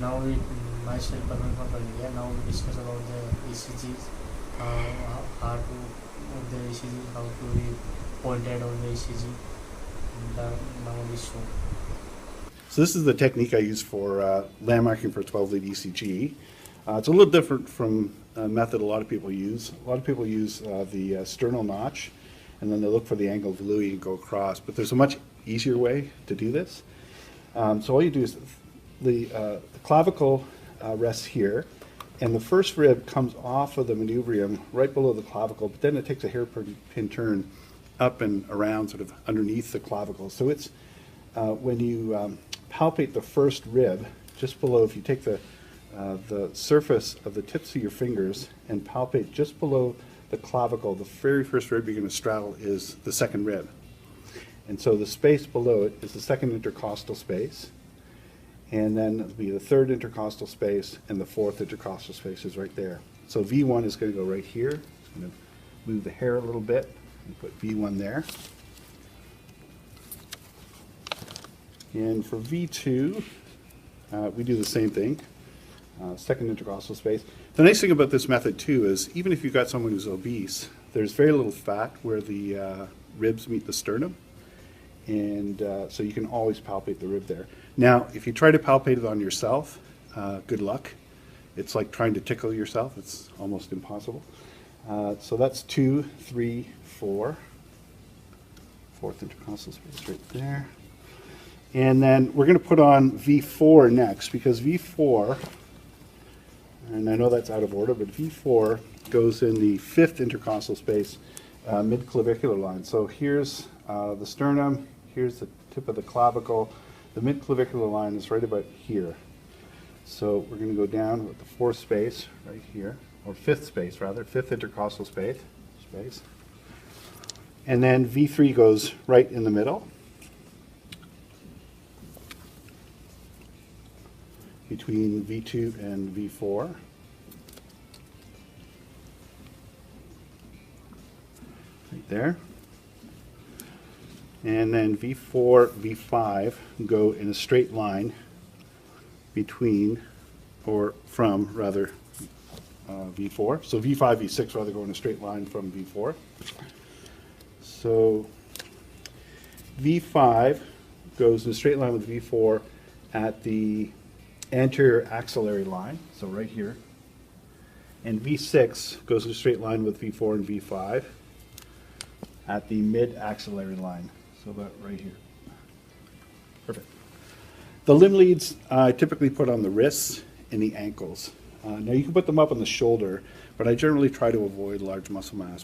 Now we myself Parveen from India. Now we discuss about the ECGs, how to the ECG, how to be pointed on the ECG. Now we show. So this is the technique I use for landmarking for 12-lead ECG. It's a little different from a method a lot of people use. A lot of people use the sternal notch, and then they look for the angle of Louis and go across. But there's a much easier way to do this. So all you do is the clavicle rests here, and the first rib comes off of the manubrium right below the clavicle, but then it takes a hairpin turn up and around sort of underneath the clavicle. So it's when you palpate the first rib just below, if you take the surface of the tips of your fingers and palpate just below the clavicle, the very first rib you're going to straddle is the second rib. And so the space below it is the second intercostal space. And then it'll be the third intercostal space, and the fourth intercostal space is right there. So V1 is going to go right here. I'm going to move the hair a little bit and put V1 there. And for V2, we do the same thing, second intercostal space. The nice thing about this method too is even if you've got someone who's obese, there's very little fat where the ribs meet the sternum. And so you can always palpate the rib there. Now, if you try to palpate it on yourself, good luck. It's like trying to tickle yourself. It's almost impossible. So that's 2, 3, 4. Fourth intercostal space right there. And then we're going to put on V4 next, because V4, and I know that's out of order, but V4 goes in the fifth intercostal space, mid-clavicular line. So here's the sternum, here's the tip of the clavicle. The mid-clavicular line is right about here. So we're going to go down with the fourth space right here, or fifth space rather, fifth intercostal space. And then V3 goes right in the middle, between V2 and V4. Right there. And then V4, V5 go in a straight line between, or from rather, V4. So V5, V6 rather go in a straight line from V4. So V5 goes in a straight line with V4 at the anterior axillary line, so right here. And V6 goes in a straight line with V4 and V5 at the mid-axillary line, so about right here. Perfect. The limb leads I typically put on the wrists and the ankles. Now you can put them up on the shoulder, but I generally try to avoid large muscle mass.